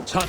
자,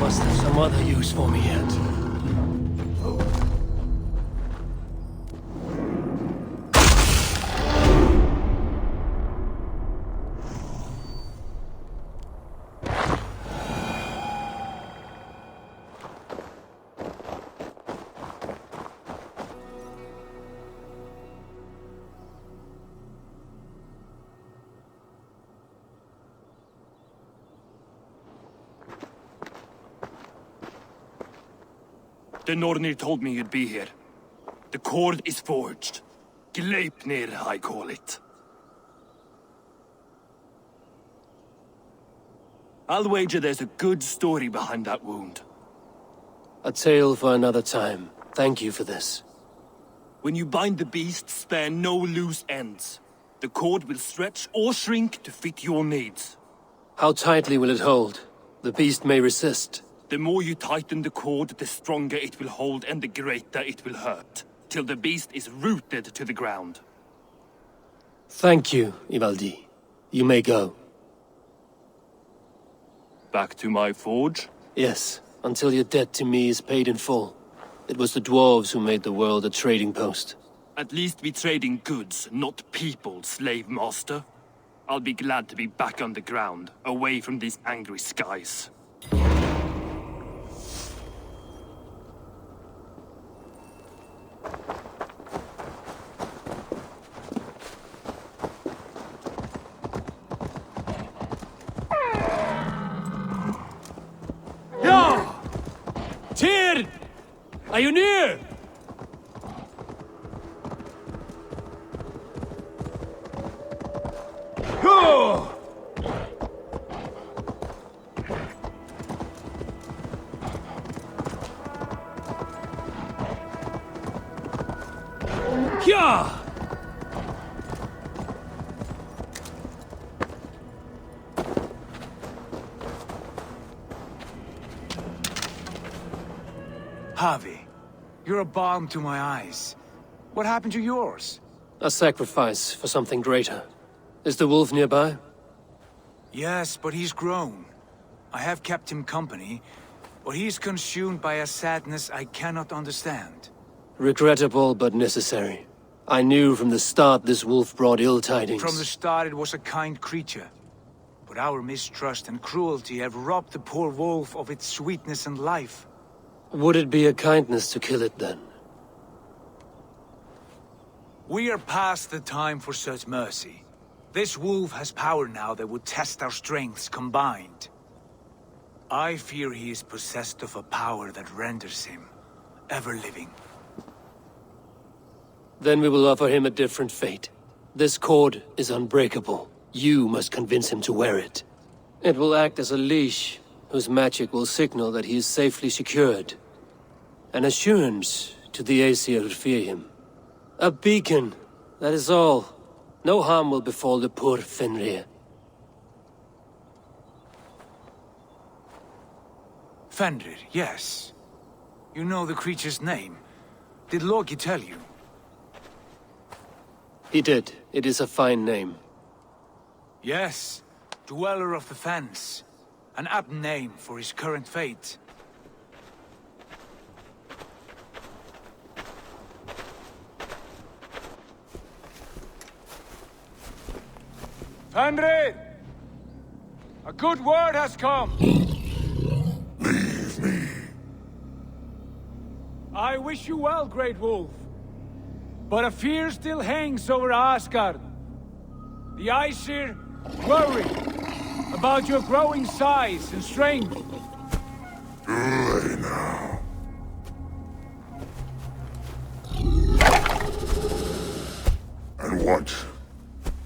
must have some other use for me yet. The Nornir told me you'd be here. The cord is forged. Gleipnir, I call it. I'll wager there's a good story behind that wound. A tale for another time. Thank you for this. When you bind the beast, spare no loose ends. The cord will stretch or shrink to fit your needs. How tightly will it hold? The beast may resist. The more you tighten the cord, the stronger it will hold and the greater it will hurt, till the beast is rooted to the ground. Thank you, Ivaldi. You may go. Back to my forge? Yes, until your debt to me is paid in full. It was the dwarves who made the world a trading post. At least we trade in goods, not people, slave master. I'll be glad to be back on the ground, away from these angry skies. Tyr! Are you near? Javi, you're a balm to my eyes. What happened to yours? A sacrifice for something greater. Is the wolf nearby? Yes, but he's grown. I have kept him company, but he's consumed by a sadness I cannot understand. Regrettable, but necessary. I knew from the start this wolf brought ill tidings. From the start it was a kind creature. But our mistrust and cruelty have robbed the poor wolf of its sweetness and life. Would it be a kindness to kill it then? We are past the time for such mercy. This wolf has power now that would test our strengths combined. I fear he is possessed of a power that renders him ever-living. Then we will offer him a different fate. This cord is unbreakable. You must convince him to wear it. It will act as a leash, whose magic will signal that he is safely secured. An assurance to the Aesir who fear him. A beacon, that is all. No harm will befall the poor Fenrir. Fenrir, yes. You know the creature's name. Did Loki tell you? He did. It is a fine name. Yes. Dweller of the Fens. An apt name for his current fate. Fenrir! A good word has come! Leave me. I wish you well, Great Wolf. But a fear still hangs over Asgard. The Aesir worry about your growing size and strength. Do they now? And what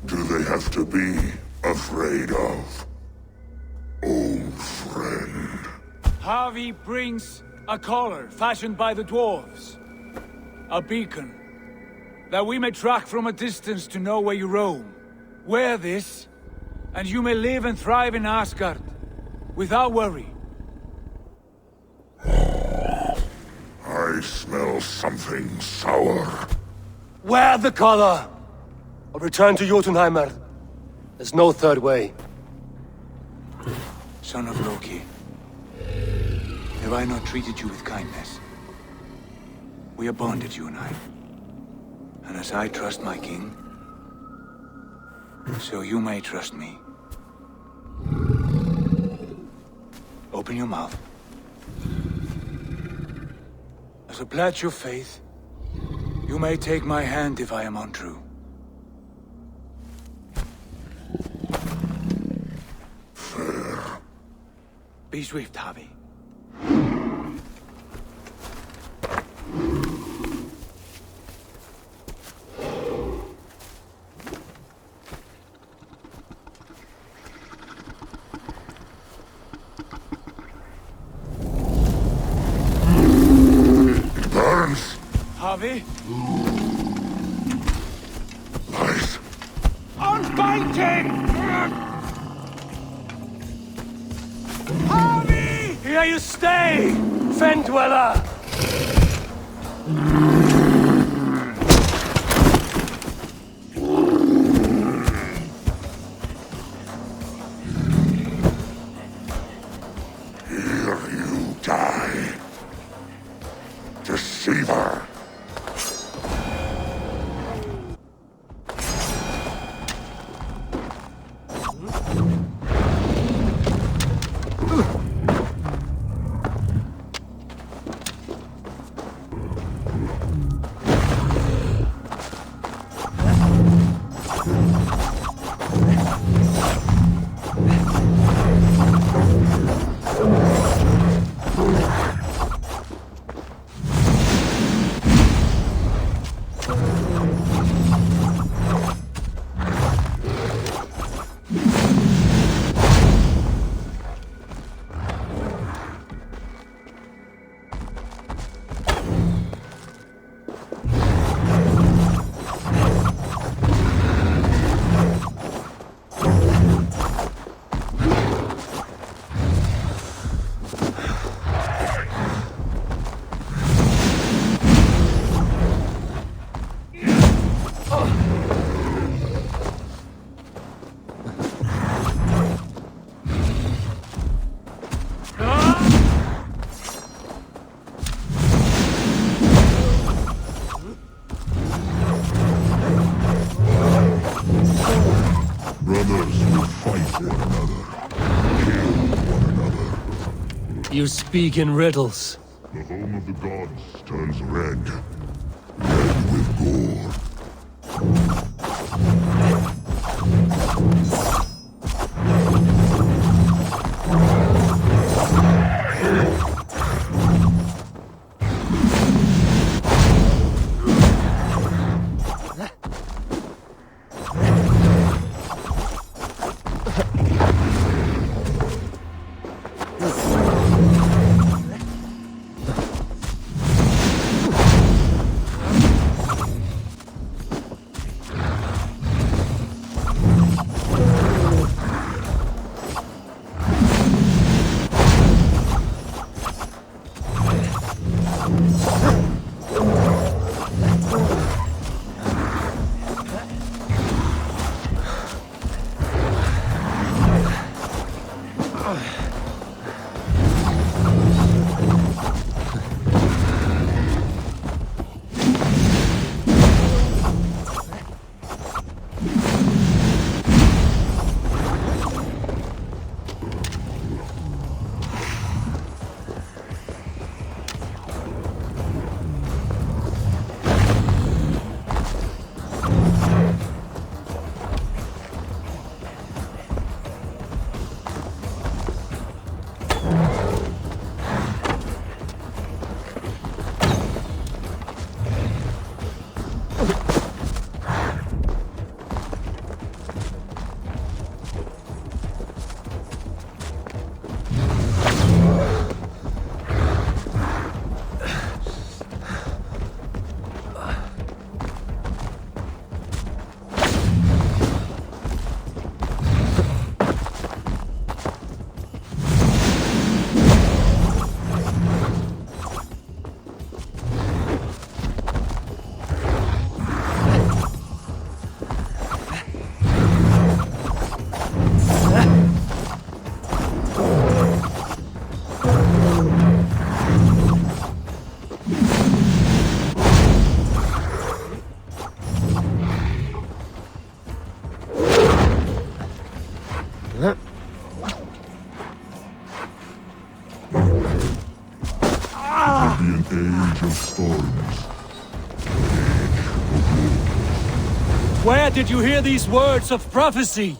do they have to be afraid of? Old friend. Javi brings a collar fashioned by the dwarves. A beacon. That we may track from a distance to know where you roam. Wear this, and you may live and thrive in Asgard. Without worry. I smell something sour. Wear the collar! Or return to Jotunheimer. There's no third way. Son of Loki. Have I not treated you with kindness? We are bonded, you and I. And as I trust my king, so you may trust me. Open your mouth. As a pledge of faith, you may take my hand if I am untrue. Fair. Be swift, Harvey. It burns. Harvey? Nice. Unbiting! Harvey! Here you stay, Fen Dweller! Here you die. Deceiver. Brothers will fight one another, kill one another. You speak in riddles. The home of the gods turns red. Red with gore. age of storms. Where did you hear these words of prophecy?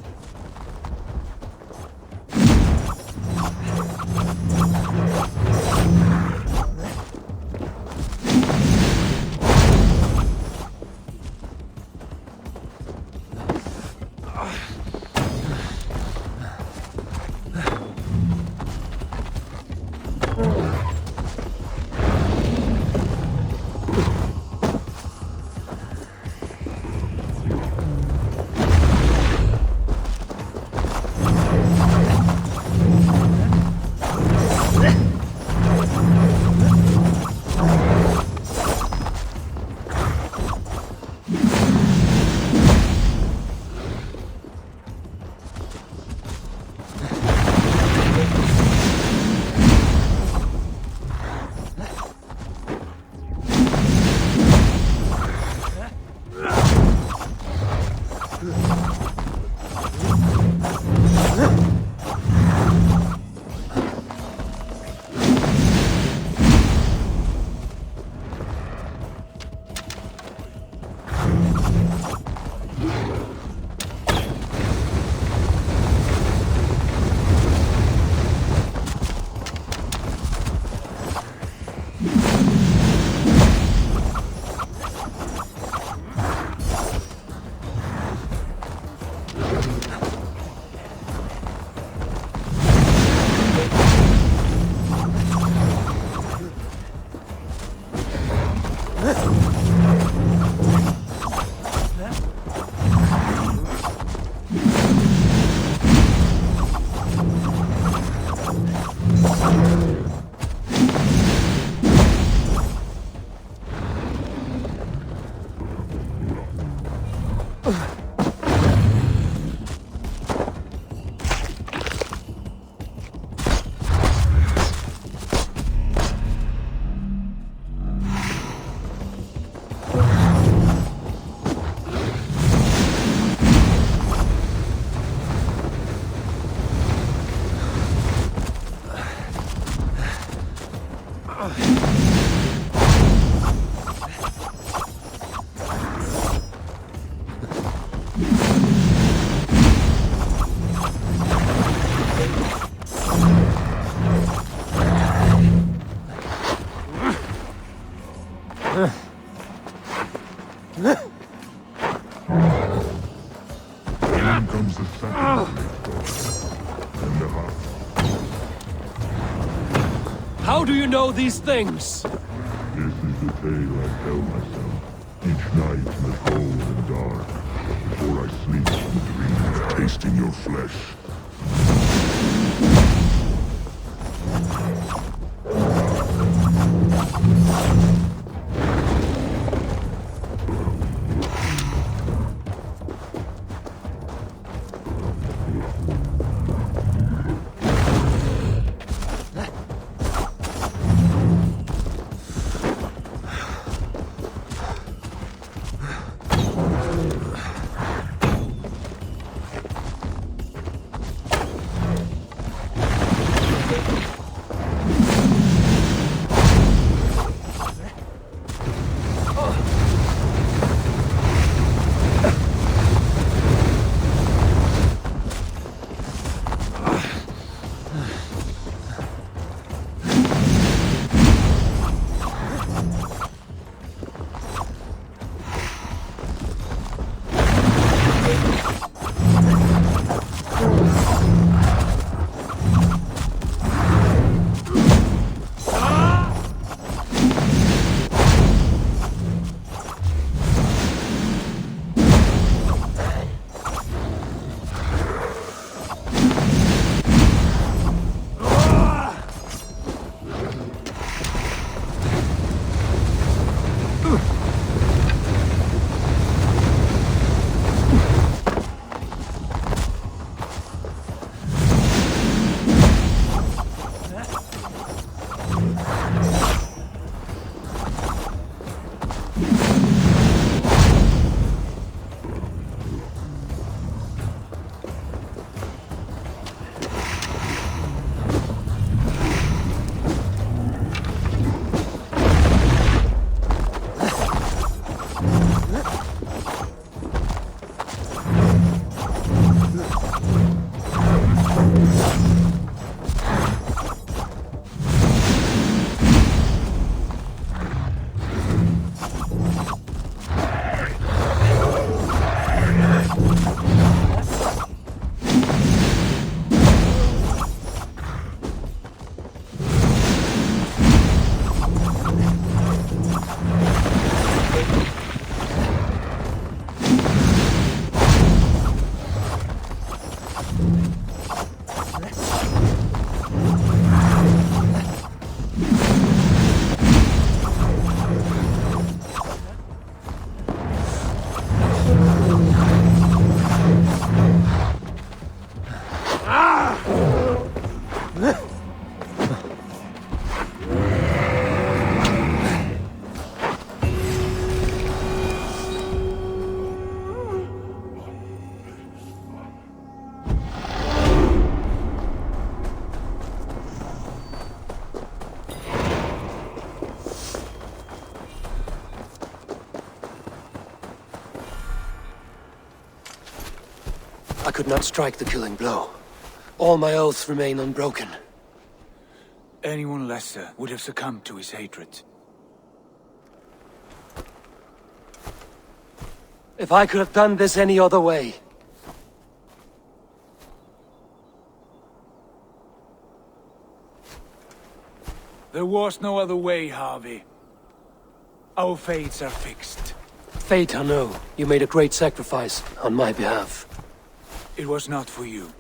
Here comes the second and the heart. How do you know these things? This is the tale I tell myself each night in the cold and dark, before I sleep and dream of tasting your flesh. could not strike the killing blow. All my oaths remain unbroken. Anyone lesser would have succumbed to his hatred. If I could have done this any other way... There was no other way, Harvey. Our fates are fixed. Fate, I know. You made a great sacrifice on my behalf. It was not for you.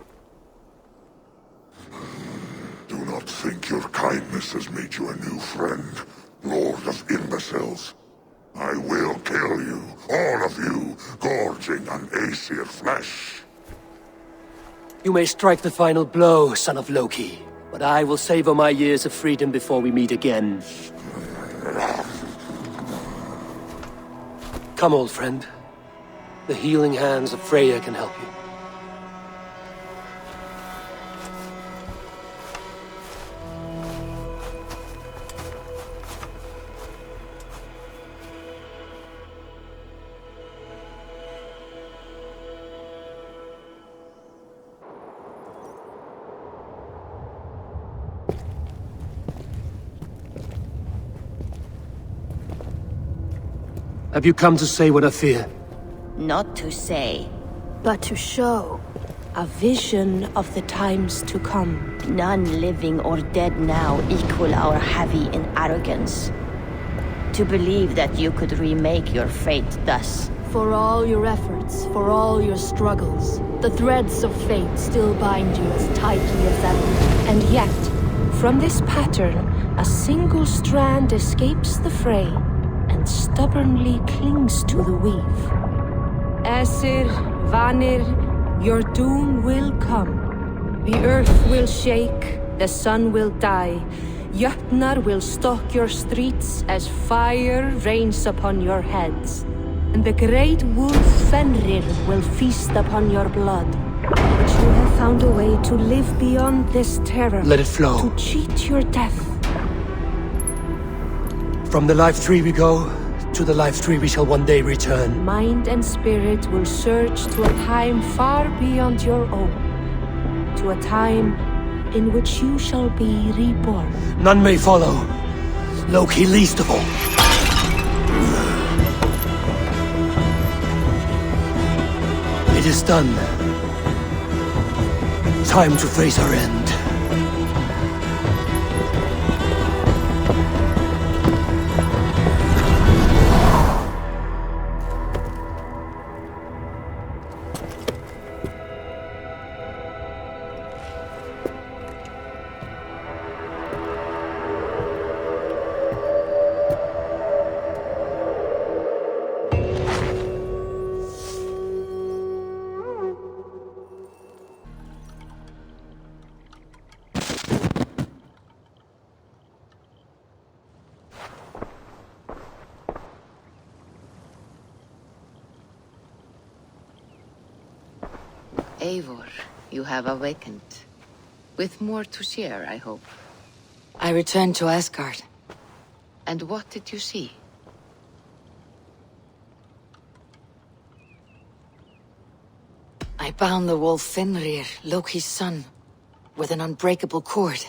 Do not think your kindness has made you a new friend, Lord of Imbeciles. I will kill you, all of you, gorging on Aesir flesh. You may strike the final blow, son of Loki, but I will savor my years of freedom before we meet again. Come, old friend. The healing hands of Freya can help you. Have you come to say what I fear? Not to say. But to show a vision of the times to come. None living or dead now equal our heavy in arrogance. To believe that you could remake your fate thus. For all your efforts, for all your struggles, the threads of fate still bind you as tightly as ever. And yet, from this pattern, a single strand escapes the fray and stubbornly clings to the weave. Aesir, Vanir, your doom will come. The earth will shake, the sun will die. Jötnar will stalk your streets as fire rains upon your heads. And the great wolf Fenrir will feast upon your blood. But you have found a way to live beyond this terror. Let it flow. To cheat your death. From the life tree we go, to the life tree we shall one day return. Mind and spirit will surge to a time far beyond your own. To a time in which you shall be reborn. None may follow. Loki least of all. It is done. Time to face our end. Eivor, you have awakened. With more to share, I hope. I returned to Asgard. And what did you see? I bound the wolf Fenrir, Loki's son, with an unbreakable cord.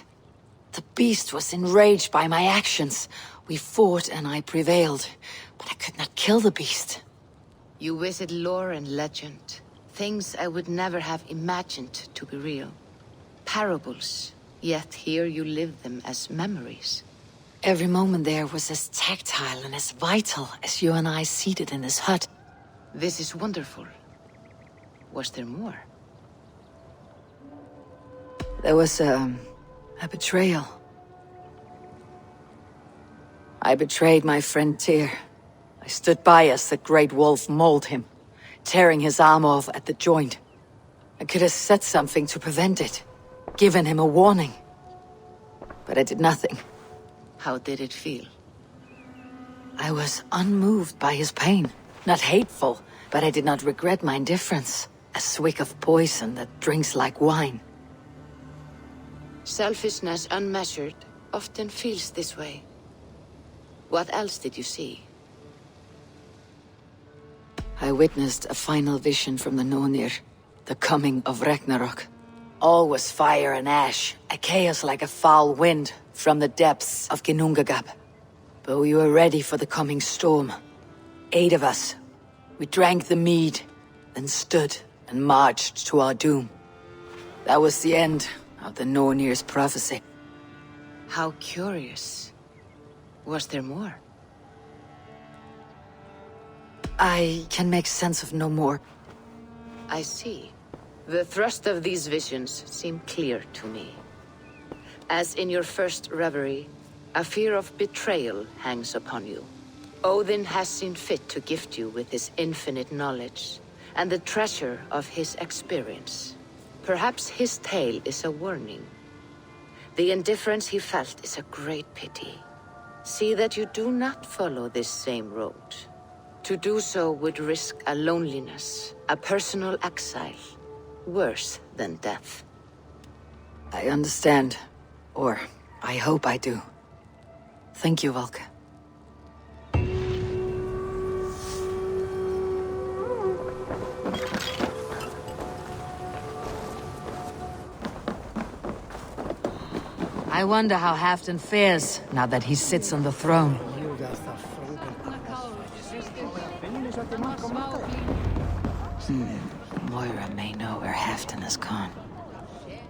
The beast was enraged by my actions. We fought and I prevailed, but I could not kill the beast. You visit lore and legend. Things I would never have imagined to be real. Parables, yet here you live them as memories. Every moment there was as tactile and as vital as you and I seated in this hut. This is wonderful. Was there more? There was a betrayal. I betrayed my friend Tyr. I stood by as the great wolf mauled him, tearing his arm off at the joint. I could have said something to prevent it, given him a warning. But I did nothing. How did it feel? I was unmoved by his pain. Not hateful, but I did not regret my indifference. A swig of poison that drinks like wine. Selfishness unmeasured often feels this way. What else did you see? I witnessed a final vision from the Nornir. The coming of Ragnarok. All was fire and ash, a chaos like a foul wind from the depths of Ginnungagap. But we were ready for the coming storm. 8 of us. We drank the mead, then stood and marched to our doom. That was the end of the Nornir's prophecy. How curious. Was there more? I can make sense of no more. I see. The thrust of these visions seem clear to me. As in your first reverie, a fear of betrayal hangs upon you. Odin has seen fit to gift you with his infinite knowledge, and the treasure of his experience. Perhaps his tale is a warning. The indifference he felt is a great pity. See that you do not follow this same road. To do so would risk a loneliness, a personal exile, worse than death. I understand. Or, I hope I do. Thank you, Valka. I wonder how Halfdan fares, now that he sits on the throne. Moira may know where Halfdan has gone.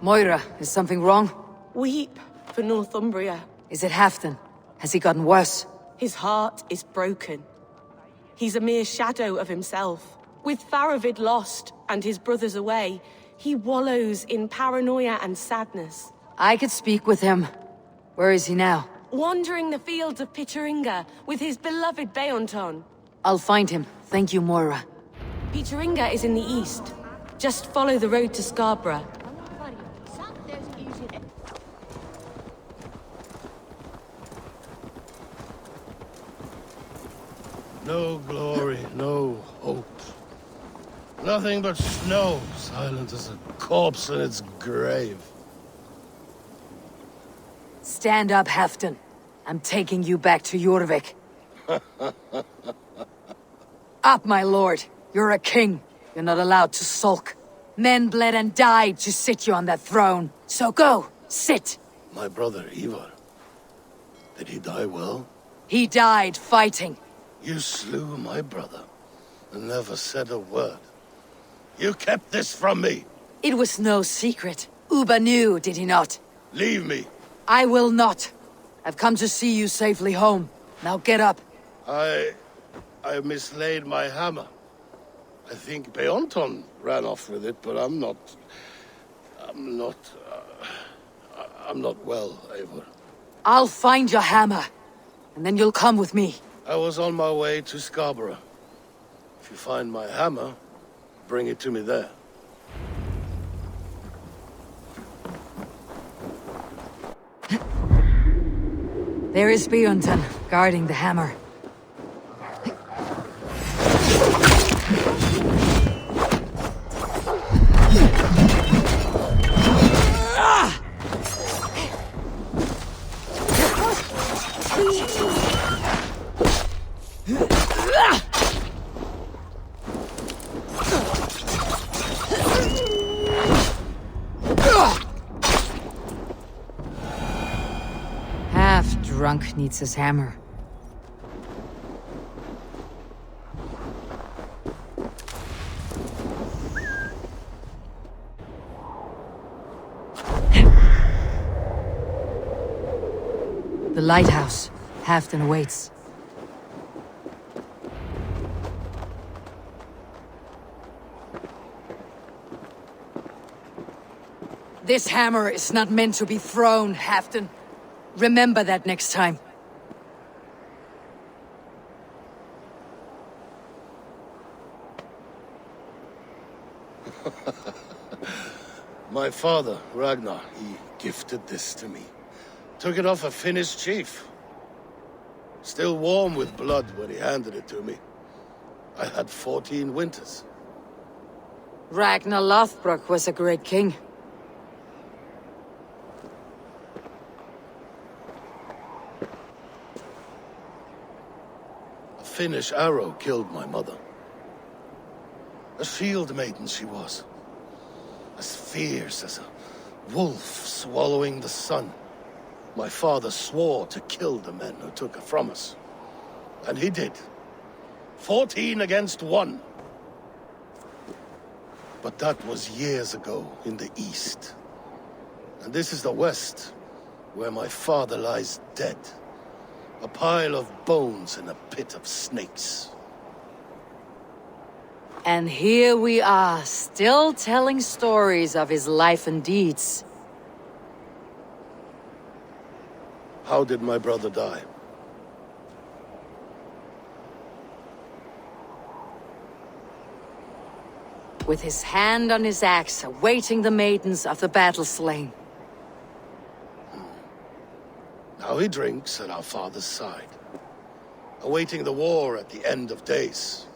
Moira, is something wrong? Weep for Northumbria. Is it Halfdan? Has he gotten worse? His heart is broken. He's a mere shadow of himself. With Faravid lost and his brothers away, he wallows in paranoia and sadness. I could speak with him. Where is he now? Wandering the fields of Pitaringa with his beloved Beonton. I'll find him. Thank you, Moira. Pitaringa is in the east. Just follow the road to Scarborough. No glory, no hope. Nothing but snow, silent as a corpse in its grave. Stand up, Halfdan. I'm taking you back to Jorvik. Up, my lord. You're a king. You're not allowed to sulk. Men bled and died to sit you on that throne. So go, sit. My brother, Ivar. Did he die well? He died fighting. You slew my brother, and never said a word. You kept this from me! It was no secret. Uba knew, did he not? Leave me! I will not. I've come to see you safely home. Now get up. I mislaid my hammer. I think Beonton ran off with it, but I'm not well, Eivor. I'll find your hammer, and then you'll come with me. I was on my way to Scarborough. If you find my hammer, bring it to me there. There is Beonton, guarding the hammer. Drunk needs his hammer. The lighthouse. Halfdan awaits. This hammer is not meant to be thrown, Halfdan. Remember that next time. My father, Ragnar, he gifted this to me. Took it off a Finnish chief. Still warm with blood when he handed it to me. I had 14 winters. Ragnar Lothbrok was a great king. A Finnish arrow killed my mother. A shield maiden she was. as fierce as a wolf swallowing the sun. My father swore to kill the men who took her from us. And he did. 14 against 1. But that was years ago in the east. And this is the west, where my father lies dead. A pile of bones in a pit of snakes. And here we are, still telling stories of his life and deeds. How did my brother die? With his hand on his axe, awaiting the maidens of the battle slain. Now he drinks at our father's side, awaiting the war at the end of days.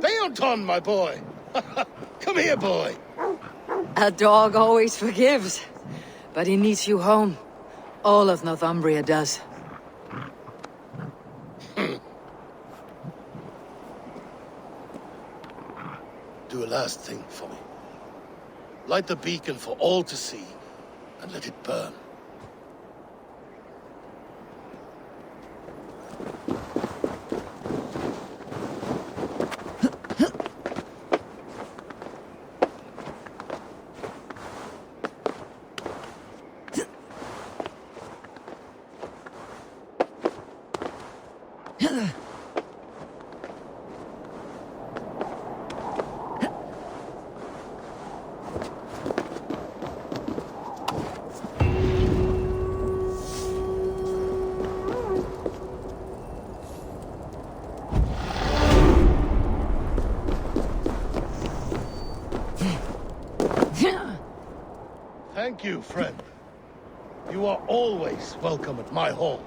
Theoton, my boy! Come here, boy! A dog always forgives, but he needs you home. All of Northumbria does. Do a last thing for me. Light the beacon for all to see, and let it burn. Thank you, friend. You are always welcome at my hall.